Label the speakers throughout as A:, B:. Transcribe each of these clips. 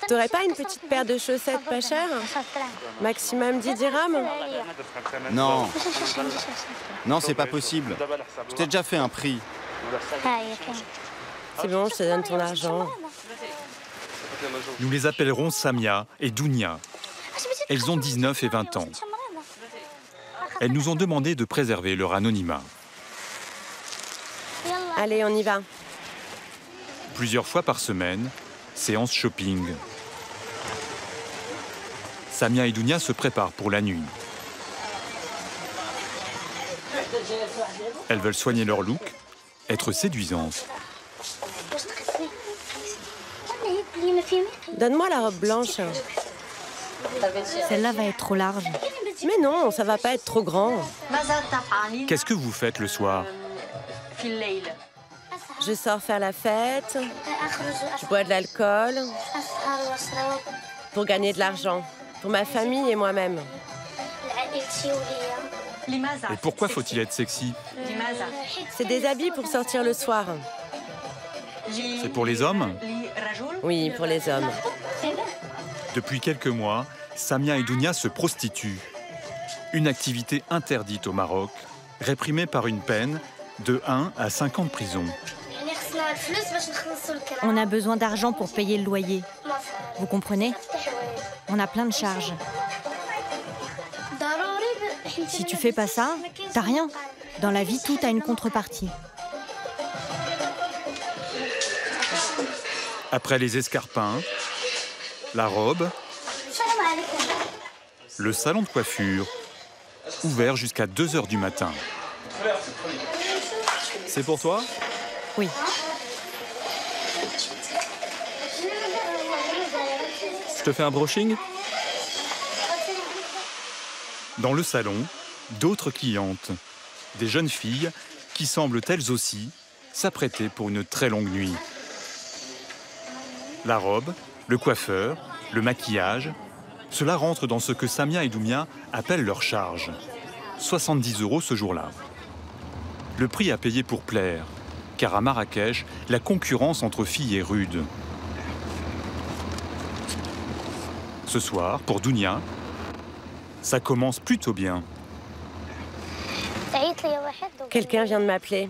A: T'aurais pas une petite paire de chaussettes pas chères? Maximum 10 dirhams?
B: Non. Non, c'est pas possible. Je t'ai déjà fait un prix.
A: C'est bon, je te donne ton argent.
C: Nous les appellerons Samia et Dounia. Elles ont 19 et 20 ans. Elles nous ont demandé de préserver leur anonymat.
A: Allez, on y va.
C: Plusieurs fois par semaine, séance shopping. Samia et Dounia se préparent pour la nuit. Elles veulent soigner leur look, être séduisantes.
A: Donne-moi la robe blanche.
D: Celle-là va être trop large.
A: Mais non, ça va pas être trop grand.
C: Qu'est-ce que vous faites le soir?
A: Je sors faire la fête, je bois de l'alcool pour gagner de l'argent, pour ma famille et moi-même.
C: Et pourquoi faut-il être sexy?
A: C'est des habits pour sortir le soir.
C: C'est pour les hommes?
A: Oui, pour les hommes.
C: Depuis quelques mois, Samia et Dounia se prostituent. Une activité interdite au Maroc, réprimée par une peine de 1 à 5 ans de prison.
D: On a besoin d'argent pour payer le loyer. Vous comprenez? On a plein de charges. Si tu fais pas ça, t'as rien. Dans la vie, tout a une contrepartie.
C: Après les escarpins, la robe, le salon de coiffure, ouvert jusqu'à 2 h du matin.
B: C'est pour toi?
D: Oui.
B: Je te fais un brushing?
C: Dans le salon, d'autres clientes, des jeunes filles qui semblent elles aussi s'apprêter pour une très longue nuit. La robe, le coiffeur, le maquillage, cela rentre dans ce que Samia et Dounia appellent leur charge. 70 € ce jour-là. Le prix à payer pour plaire, car à Marrakech, la concurrence entre filles est rude. Ce soir, pour Dounia, ça commence plutôt bien.
A: Quelqu'un vient de m'appeler.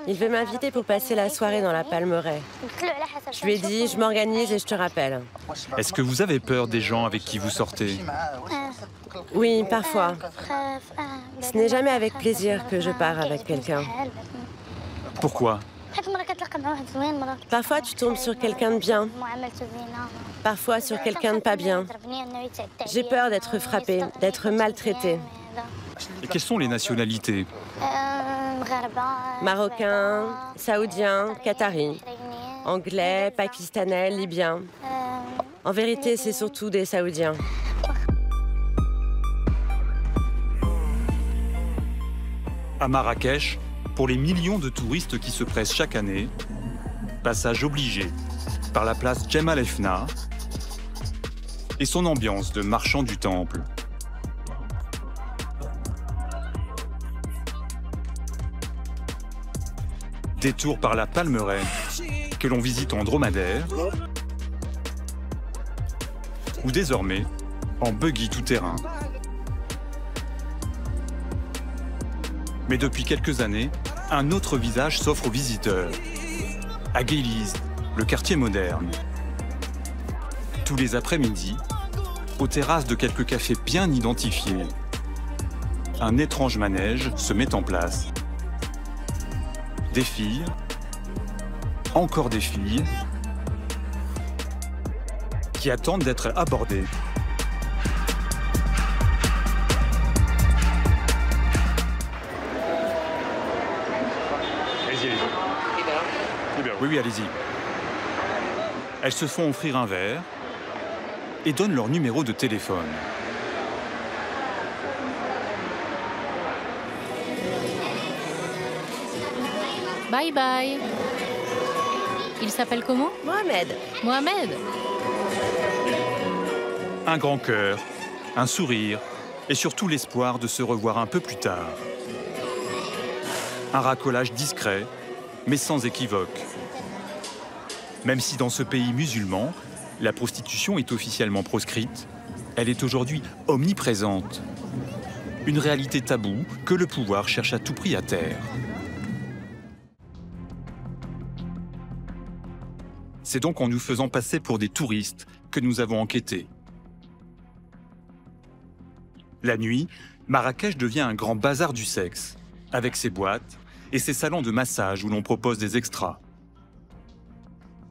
A: Il veut m'inviter pour passer la soirée dans la Palmeraie. Je lui ai dit, je m'organise et je te rappelle.
C: Est-ce que vous avez peur des gens avec qui vous sortez?
A: Oui, parfois. Ce n'est jamais avec plaisir que je pars avec quelqu'un.
C: Pourquoi?
A: Parfois, tu tombes sur quelqu'un de bien. Parfois, sur quelqu'un de pas bien. J'ai peur d'être frappée, d'être maltraitée.
C: Et quelles sont les nationalités?
A: Marocains, Saoudiens, Qataris, Anglais, Pakistanais, Libyens. En vérité, c'est surtout des Saoudiens.
C: À Marrakech, pour les millions de touristes qui se pressent chaque année, passage obligé par la place Jemaa el-Fna et son ambiance de marchand du temple. Détour par la Palmeraie, que l'on visite en dromadaire, ou désormais en buggy tout-terrain. Mais depuis quelques années, un autre visage s'offre aux visiteurs. À Guéliz, le quartier moderne. Tous les après-midi, aux terrasses de quelques cafés bien identifiés, un étrange manège se met en place. Des filles, encore des filles, qui attendent d'être abordées. Oui, allez-y. Elles se font offrir un verre et donnent leur numéro de téléphone.
E: Bye bye. Il s'appelle comment?
A: Mohamed.
E: Mohamed.
C: Un grand cœur, un sourire et surtout l'espoir de se revoir un peu plus tard. Un racolage discret, mais sans équivoque. Même si dans ce pays musulman, la prostitution est officiellement proscrite, elle est aujourd'hui omniprésente. Une réalité taboue que le pouvoir cherche à tout prix à taire. C'est donc en nous faisant passer pour des touristes que nous avons enquêté. La nuit, Marrakech devient un grand bazar du sexe, avec ses boîtes et ses salons de massage où l'on propose des extras.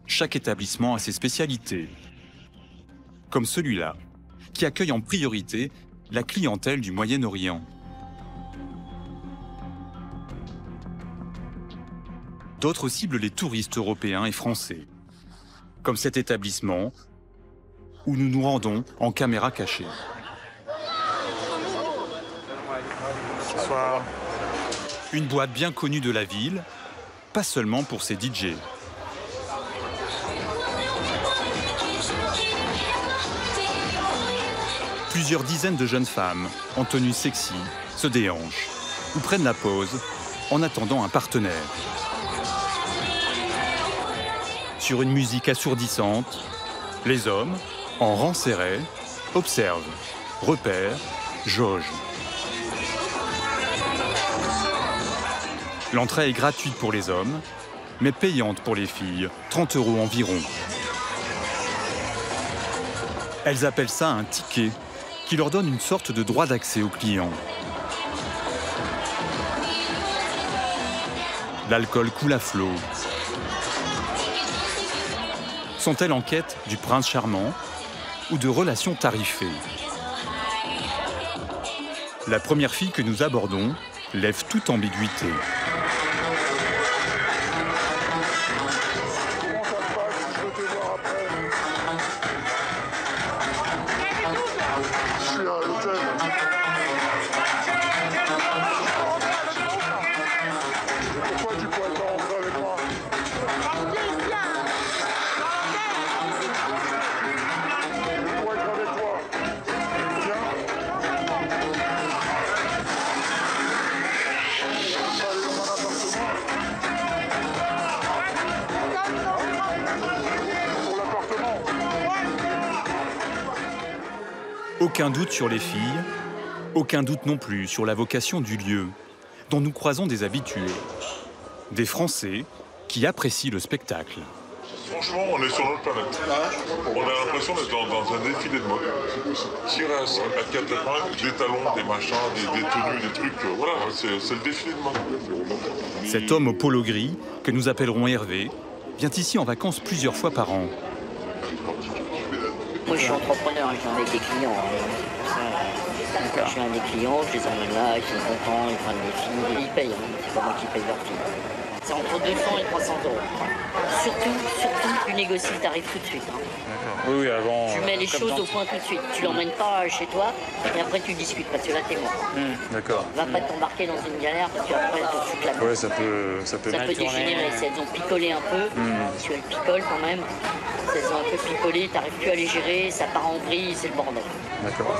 C: Chaque établissement a ses spécialités, comme celui-là, qui accueille en priorité la clientèle du Moyen-Orient. D'autres ciblent les touristes européens et français, comme cet établissement où nous nous rendons en caméra cachée.
F: Bonsoir.
C: Une boîte bien connue de la ville, pas seulement pour ses DJ. Plusieurs dizaines de jeunes femmes, en tenue sexy, se déhanchent ou prennent la pause en attendant un partenaire. Sur une musique assourdissante, les hommes, en rang serré, observent, repèrent, jaugent. L'entrée est gratuite pour les hommes, mais payante pour les filles, 30 € environ. Elles appellent ça un ticket, qui leur donne une sorte de droit d'accès aux clients. L'alcool coule à flot. Sont-elles en quête du prince charmant ou de relations tarifées? La première fille que nous abordons lève toute ambiguïté. Aucun doute sur les filles, aucun doute non plus sur la vocation du lieu, dont nous croisons des habitués, des Français qui apprécient le spectacle.
F: Franchement, on est sur notre planète. On a l'impression d'être dans un défilé de mode. Tirer à 4 épingles, des talons, des machins, des tenues, des trucs. Voilà, c'est le défilé de mode.
C: Cet homme au polo gris, que nous appellerons Hervé, vient ici en vacances plusieurs fois par an.
G: Moi, je suis entrepreneur, je viens avec des clients. Je viens avec des clients, je les emmène là, ils sont contents, ils prennent des filles, ils payent. C'est pas moi qui paye leurs filles. C'est entre 200 et 300 €. Surtout, tu négocies le tarif tout de suite.
F: Oui, avant.
G: Tu mets les choses au point tout de suite. Tu l'emmènes pas chez toi et après tu discutes parce que là t'es mort.
F: D'accord.
G: Va pas t'embarquer dans une galère parce qu'après tu te fous de la mort.
F: Ouais, ça peut
G: dégénérer. Si elles ont picolé un peu, si elles picolent quand même, si elles ont un peu picolé, t'arrives plus à les gérer, ça part en vrille, c'est le bordel.
F: D'accord.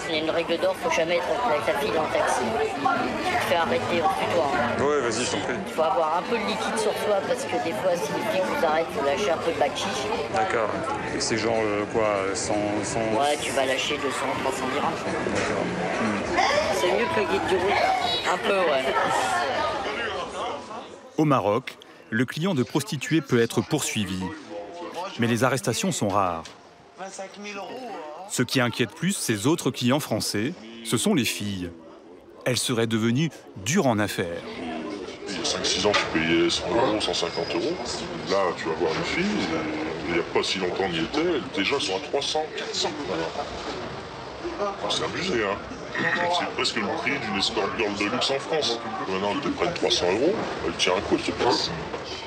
G: Il y a une règle d'or, faut jamais être avec ta fille dans le taxi. Tu te fais arrêter en tutoie.
F: Ouais, vas-y, je t'en prie.
G: Il faut avoir un peu de liquide sur soi parce que des fois, si les flics vous arrêtent, il faut lâcher un peu de bachiche.
F: D'accord. Et c'est genre quoi, 100...
G: Ouais, tu vas lâcher 200, 300 dirhams.
F: D'accord.
G: C'est mieux que le guide du route. Un peu, ouais.
C: Au Maroc, le client de prostituée peut être poursuivi. Mais les arrestations sont rares. Ce qui inquiète plus ces autres clients français, ce sont les filles. Elles seraient devenues dures en affaires.
F: Il y a 5-6 ans, tu payais 100 €, 150 €. Là, tu vas voir une fille, il n'y a pas si longtemps on y était, déjà elles sont à 300, 400. C'est abusé, hein. C'est presque le prix d'une escort girl de luxe en France. Maintenant, elles te prennent 300 €, elles tiennent un coup, elles te passent.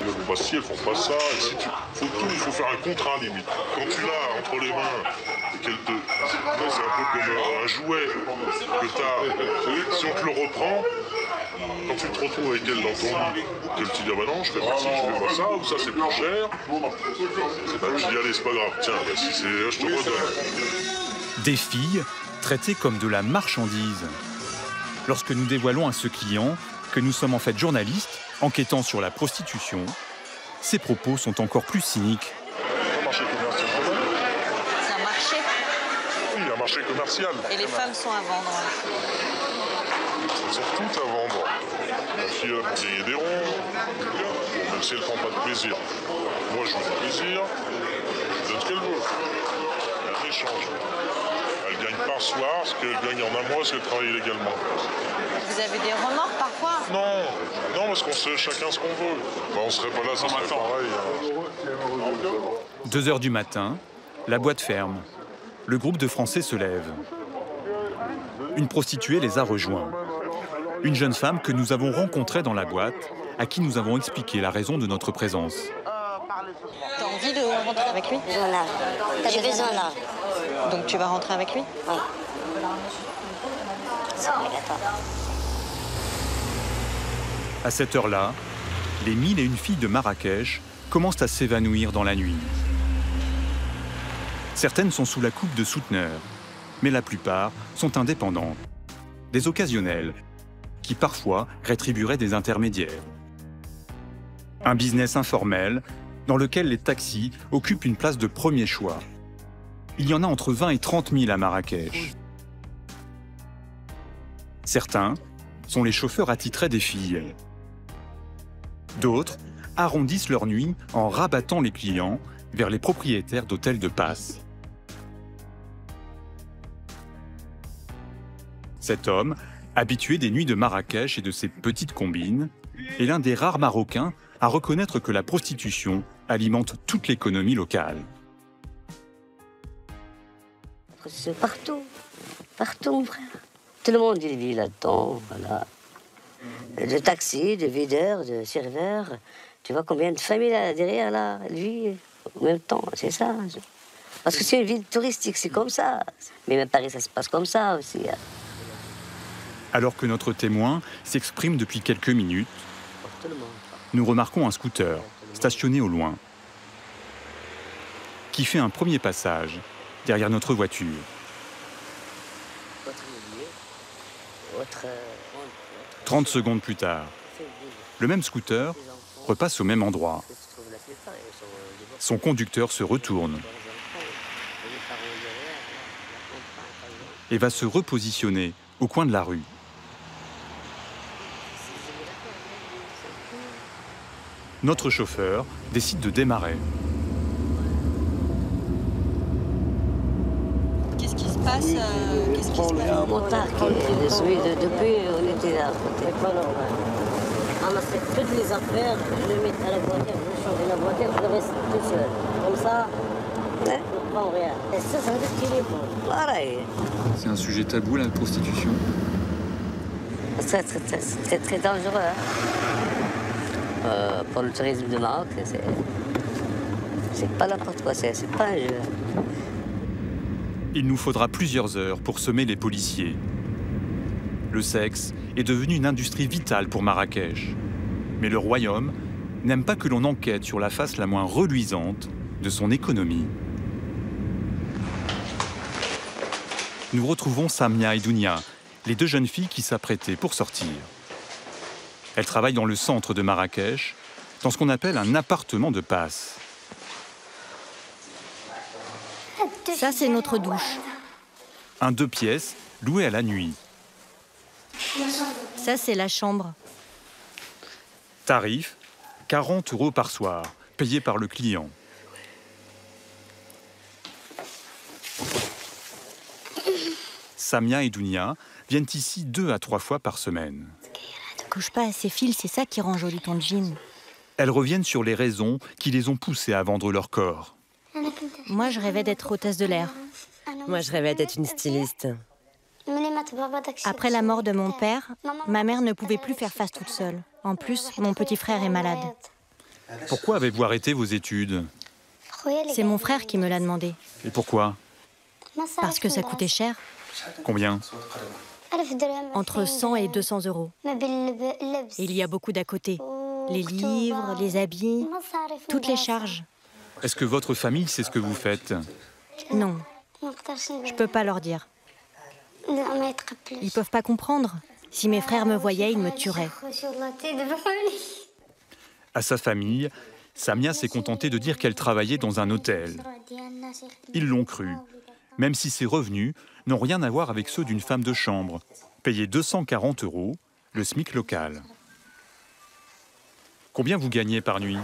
F: Elles font pas ci, elles font pas ça. Et si tu... il faut faire un contrat limite. Quand tu l'as entre les mains, et qu'elle te... C'est un peu comme un jouet que tu as. Si on te le reprend, quand tu te retrouves avec elle dans ton lit, qu'elle te dit ah bah non, je fais pas ci, je fais pas ça, ou ça c'est plus cher, tu dis allez, c'est pas grave, tiens, bah, si c'est, je te redonne.
C: Des filles traitées comme de la marchandise. Lorsque nous dévoilons à ce client que nous sommes en fait journalistes, enquêtant sur la prostitution, ses propos sont encore plus cyniques.
F: Un marché commercial.
H: C'est un marché.
F: Oui, un marché commercial.
H: Et les femmes sont à vendre.
F: Elles sont toutes à vendre. La fille, elle a gagné des ronds. Bon, même si elle ne prend pas de plaisir. Moi, je veux du plaisir. Je donne ce qu'elle veut. Il y a un échange. Elle gagne par soir ce qu'elle gagne en un mois si elle travaille illégalement.
H: Vous avez des remords parfois?
F: Non, non, parce qu'on sait chacun ce qu'on veut. Bah, on serait pas là, ça serait pareil.
C: 2 heures du matin, la boîte ferme. Le groupe de Français se lève. Une prostituée les a rejoints. Une jeune femme que nous avons rencontrée dans la boîte, à qui nous avons expliqué la raison de notre présence.
H: T'as envie de rentrer avec lui?
G: J'ai besoin là.
H: Donc tu vas rentrer avec lui?
G: Oui. C'est obligatoire.
C: À cette heure-là, les 1001 filles de Marrakech commencent à s'évanouir dans la nuit. Certaines sont sous la coupe de souteneurs, mais la plupart sont indépendantes. Des occasionnels, qui parfois rétribueraient des intermédiaires. Un business informel dans lequel les taxis occupent une place de premier choix. Il y en a entre 20 et 30 000 à Marrakech. Certains sont les chauffeurs attitrés des filles. D'autres arrondissent leur nuit en rabattant les clients vers les propriétaires d'hôtels de passe. Cet homme, habitué des nuits de Marrakech et de ses petites combines, est l'un des rares Marocains à reconnaître que la prostitution alimente toute l'économie locale.
I: C'est partout, partout, frère. Tout le monde il vit là-dedans, voilà. De taxis, de videurs, de serveurs. Tu vois combien de familles là, derrière, là, elle vit en même temps, c'est ça. Parce que c'est une ville touristique, c'est comme ça. Mais même Paris, ça se passe comme ça aussi.
C: Alors que notre témoin s'exprime depuis quelques minutes, nous remarquons un scooter stationné au loin, qui fait un premier passage derrière notre voiture. 30 secondes plus tard, le même scooter repasse au même endroit. Son conducteur se retourne et va se repositionner au coin de la rue. Notre chauffeur décide de démarrer.
H: Qu'est-ce qui se passe? Qu'est-ce qui se passe?
I: Mon père qui est depuis, on était là. On a fait toutes les affaires, je le mets à la voiture, je change la voiture, je reste tout seul. Comme ça, je ne prends rien. Et ça veut dire qu'il est bon. Pareil.
C: C'est un sujet tabou, la prostitution.
I: C'est très dangereux. Pour le tourisme de Maroc, c'est pas n'importe quoi, c'est pas un jeu.
C: Il nous faudra plusieurs heures pour semer les policiers. Le sexe est devenu une industrie vitale pour Marrakech. Mais le royaume n'aime pas que l'on enquête sur la face la moins reluisante de son économie. Nous retrouvons Samia et Dounia, les 2 jeunes filles qui s'apprêtaient pour sortir. Elles travaillent dans le centre de Marrakech, dans ce qu'on appelle un appartement de passe.
D: Ça, c'est notre douche.
C: Un 2 pièces loué à la nuit.
D: Ça, c'est la chambre.
C: Tarif, 40 € par soir, payé par le client. Samia et Dounia viennent ici 2 à 3 fois par semaine.
D: Ne couche pas à ces fils, c'est ça qui rend joli ton jean.
C: Elles reviennent sur les raisons qui les ont poussées à vendre leur corps.
D: Moi, je rêvais d'être hôtesse de l'air.
A: Moi, je rêvais d'être une styliste.
D: Après la mort de mon père, ma mère ne pouvait plus faire face toute seule. En plus, mon petit frère est malade.
C: Pourquoi avez-vous arrêté vos études?
D: C'est mon frère qui me l'a demandé.
C: Et pourquoi?
D: Parce que ça coûtait cher.
C: Combien?
D: Entre 100 et 200 €. Et il y a beaucoup d'à côté. Les livres, les habits, toutes les charges.
C: Est-ce que votre famille sait ce que vous faites?
D: Non, je peux pas leur dire. Ils peuvent pas comprendre. Si mes frères me voyaient, ils me tueraient.
C: À sa famille, Samia s'est contentée de dire qu'elle travaillait dans un hôtel. Ils l'ont cru, même si ses revenus n'ont rien à voir avec ceux d'une femme de chambre, payée 240 €, le SMIC local. Combien vous gagnez par nuit?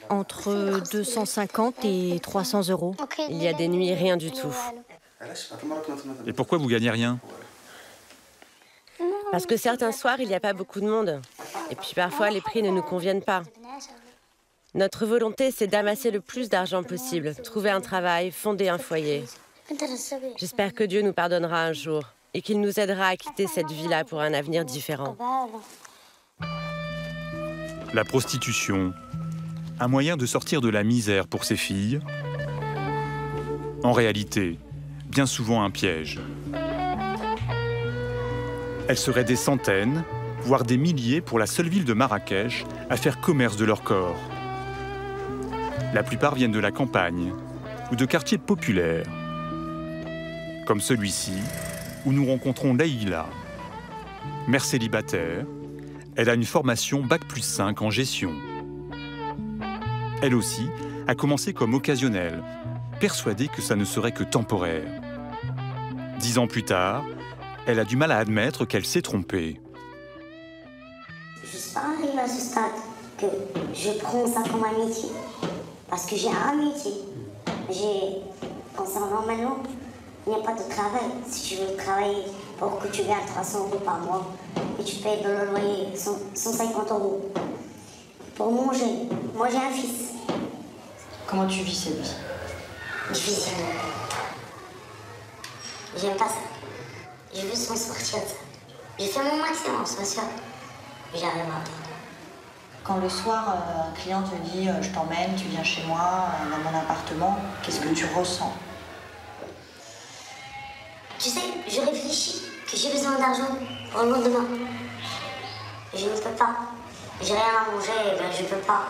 D: Entre 250 et 300 €.
A: Il y a des nuits, rien du tout.
C: Et pourquoi vous gagnez rien?
A: Parce que certains soirs, il n'y a pas beaucoup de monde. Et puis parfois, les prix ne nous conviennent pas. Notre volonté, c'est d'amasser le plus d'argent possible, trouver un travail, fonder un foyer. J'espère que Dieu nous pardonnera un jour et qu'il nous aidera à quitter cette vie-là pour un avenir différent.
C: La prostitution, un moyen de sortir de la misère pour ces filles. En réalité, bien souvent un piège. Elles seraient des centaines, voire des milliers pour la seule ville de Marrakech à faire commerce de leur corps. La plupart viennent de la campagne ou de quartiers populaires, comme celui-ci, où nous rencontrons Leïla. Mère célibataire, elle a une formation Bac+5 en gestion. Elle aussi a commencé comme occasionnelle, persuadée que ça ne serait que temporaire. 10 ans plus tard, elle a du mal à admettre qu'elle s'est trompée.
J: Je ne suis pas arrivée à ce stade que je prends ça comme un métier. Parce que j'ai un métier. Concernant maintenant, il n'y a pas de travail. Si tu veux travailler pour que tu gagnes 300 € par mois et tu payes de le loyer 150 €. Pour manger, moi j'ai un fils.
H: Comment tu vis cette vie?
J: Difficile. J'aime pas ça. Je veux s'en sortir de ça. J'ai fait mon maximum, c'est sûr. Mais j'arrive pas.
H: Quand le soir, un client te dit « je t'emmène, tu viens chez moi, dans mon appartement », qu'est-ce que tu ressens?
J: Tu sais, je réfléchis que j'ai besoin d'argent pour le lendemain. Je ne peux pas. J'ai rien à manger, ben je ne peux pas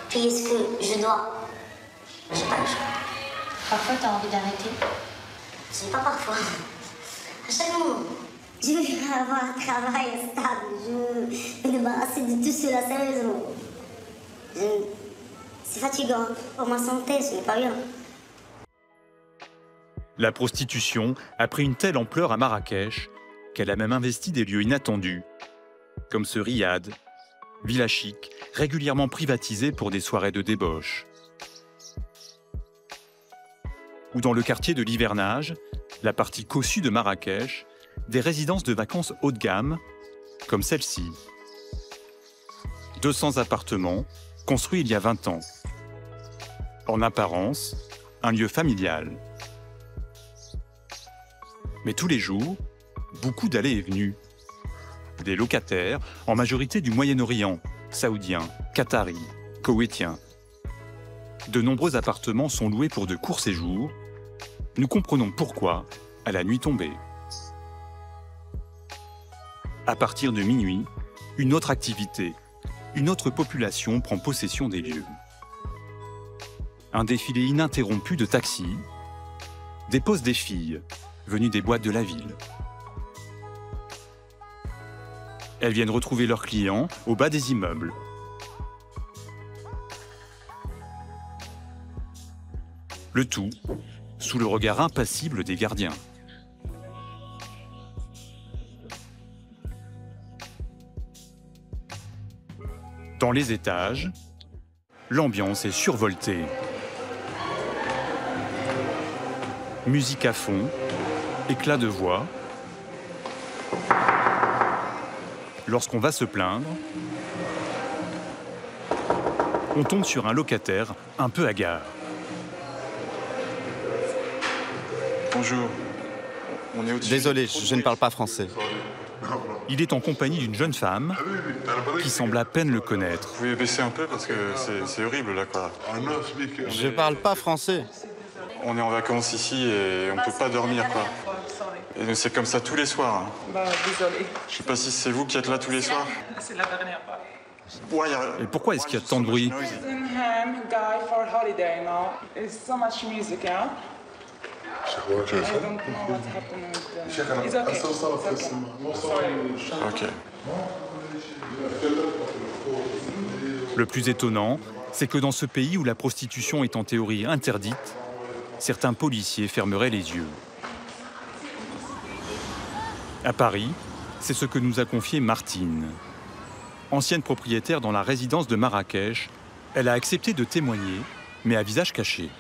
J: payer ce que je dois. J'ai pas le choix.
H: Parfois, tu as envie d'arrêter?
J: C'est pas parfois. À chaque moment. Je veux avoir un travail stable. Je veux me débarrasser de tout cela, sérieusement. C'est fatigant. Pour ma santé, ce n'est pas bien.
C: La prostitution a pris une telle ampleur à Marrakech qu'elle a même investi des lieux inattendus, comme ce riad, villa chic, régulièrement privatisé pour des soirées de débauche. Ou dans le quartier de l'Hivernage, la partie cossue de Marrakech, des résidences de vacances haut de gamme, comme celle-ci. 200 appartements, construits il y a 20 ans. En apparence, un lieu familial. Mais tous les jours, beaucoup d'allées et venues. Des locataires, en majorité du Moyen-Orient, saoudiens, qataris, koweïtiens. De nombreux appartements sont loués pour de courts séjours. Nous comprenons pourquoi à la nuit tombée. À partir de minuit, une autre activité, une autre population prend possession des lieux. Un défilé ininterrompu de taxis dépose des filles venues des boîtes de la ville. Elles viennent retrouver leurs clients au bas des immeubles. Le tout sous le regard impassible des gardiens. Dans les étages, l'ambiance est survoltée. Musique à fond, éclat de voix. Lorsqu'on va se plaindre, on tombe sur un locataire un peu hagard.
K: Bonjour. On est au-dessus.
B: Désolé, je ne parle pas français.
C: Il est en compagnie d'une jeune femme qui semble à peine le connaître.
K: Vous pouvez baisser un peu parce que c'est horrible là quoi.
B: Je parle pas français.
K: On est en vacances ici et on peut pas dormir quoi. Et c'est comme ça tous les soirs. Hein.
L: Bah désolé.
K: Je sais pas si c'est vous qui êtes là tous les soirs.
L: C'est la dernière fois.
K: Ouais,
C: Et pourquoi est-ce qu'il y a tant de bruit?
L: Guy for holiday now. There's so much music, yeah? I don't know what's happening with It's okay. It's okay. Sorry.
K: Ok.
C: Le plus étonnant, c'est que dans ce pays où la prostitution est en théorie interdite, certains policiers fermeraient les yeux. À Paris, c'est ce que nous a confié Martine. Ancienne propriétaire dans la résidence de Marrakech, elle a accepté de témoigner, mais à visage caché.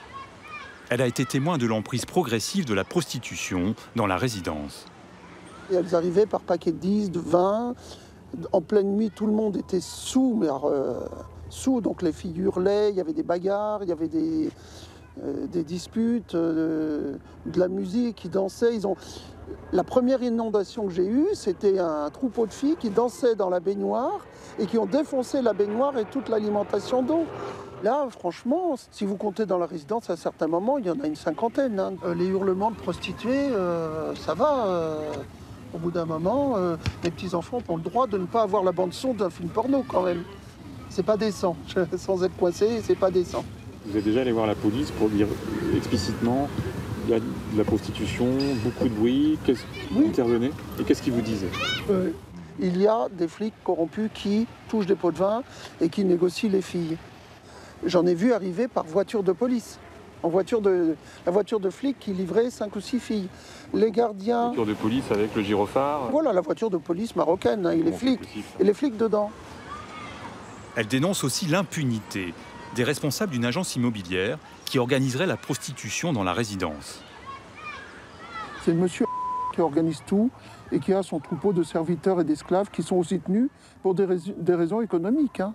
C: Elle a été témoin de l'emprise progressive de la prostitution dans la résidence.
M: Et elles arrivaient par paquet de 10, de 20. En pleine nuit, tout le monde était sous, mais alors, sous, donc les filles hurlaient, il y avait des bagarres, il y avait des disputes, de la musique, qui dansaient. La première inondation que j'ai eue, c'était un troupeau de filles qui dansaient dans la baignoire et qui ont défoncé la baignoire et toute l'alimentation d'eau. Là, franchement, si vous comptez dans la résidence, à certains moments, il y en a une cinquantaine. Hein. Les hurlements de prostituées, ça va. Au bout d'un moment, les petits-enfants ont le droit de ne pas avoir la bande-son d'un film porno, quand même. C'est pas décent. Sans être coincé, c'est pas décent.
N: Vous êtes déjà allé voir la police pour dire explicitement il y a de la prostitution, beaucoup de bruit, intervenez, et qu'est-ce qu'ils vous disaient?
M: Il y a des flics corrompus qui touchent des pots de vin et qui négocient les filles. J'en ai vu arriver par voiture de police, la voiture de flics qui livrait 5 ou 6 filles. Les gardiens...
N: La voiture de police avec le gyrophare.
M: Voilà, la voiture de police marocaine, hein, et les flics dedans.
C: Elle dénonce aussi l'impunité des responsables d'une agence immobilière qui organiserait la prostitution dans la résidence.
M: C'est le monsieur qui organise tout et qui a son troupeau de serviteurs et d'esclaves qui sont aussi tenus pour des raisons économiques. Hein.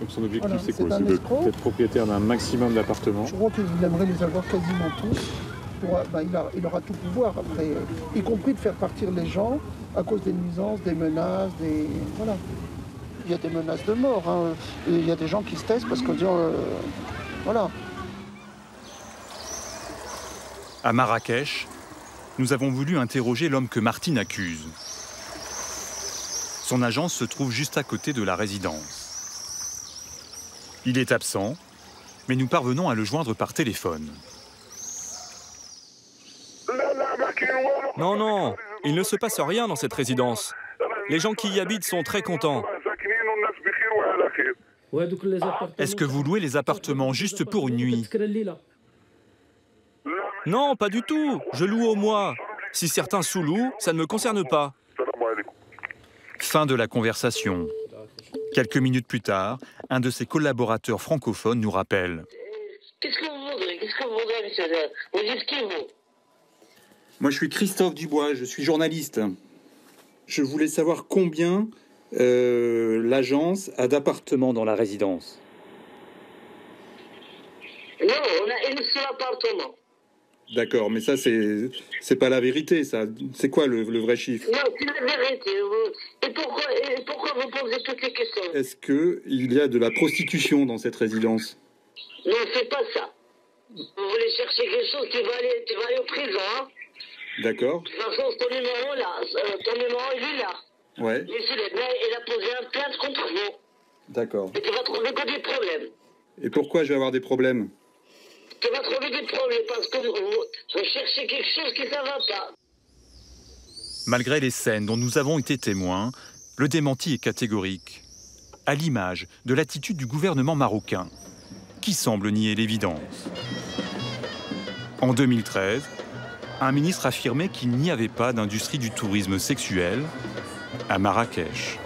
N: Donc son objectif, voilà, c'est quoi? C'est d'être propriétaire d'un maximum d'appartements.
M: Je crois qu'il aimerait les avoir quasiment tous. Il aura tout pouvoir après, y compris de faire partir les gens à cause des nuisances, des menaces, voilà. Il y a des menaces de mort, hein. Il y a des gens qui se taisent parce qu'on dit... voilà.
C: À Marrakech, nous avons voulu interroger l'homme que Martine accuse. Son agence se trouve juste à côté de la résidence. Il est absent, mais nous parvenons à le joindre par téléphone.
O: Non, non, il ne se passe rien dans cette résidence. Les gens qui y habitent sont très contents.
C: Est-ce que vous louez les appartements juste pour une nuit?
O: Non, pas du tout. Je loue au mois. Si certains sous-louent, ça ne me concerne pas.
C: Fin de la conversation. Quelques minutes plus tard, un de ses collaborateurs francophones nous rappelle.
P: Qu'est-ce que vous voudrez? Qu'est-ce que vous voudrez, monsieur? Vous dites qui, vous?
C: Moi, je suis Christophe Dubois, je suis journaliste. Je voulais savoir combien l'agence a d'appartements dans la résidence.
P: Non, on a un seul appartement.
C: D'accord, mais ça, c'est pas la vérité, ça. C'est quoi le vrai chiffre?
P: Non, c'est la vérité. Et pourquoi vous posez toutes les questions?
C: Est-ce qu'il y a de la prostitution dans cette résidence?
P: Non, c'est pas ça. Vous voulez chercher quelque chose, tu vas aller au prison, hein?
C: D'accord.
P: De toute façon, ton numéro, là, il est là.
C: Ouais.
P: Monsieur le maire, il a posé un plainte contre vous.
C: D'accord.
P: Et tu vas trouver que des problèmes.
C: Et pourquoi je vais avoir des problèmes?
P: Tu vas trouver des problèmes parce que vous cherchez quelque chose qui ne va pas.
C: Malgré les scènes dont nous avons été témoins, le démenti est catégorique, à l'image de l'attitude du gouvernement marocain, qui semble nier l'évidence. En 2013, un ministre affirmait qu'il n'y avait pas d'industrie du tourisme sexuel à Marrakech.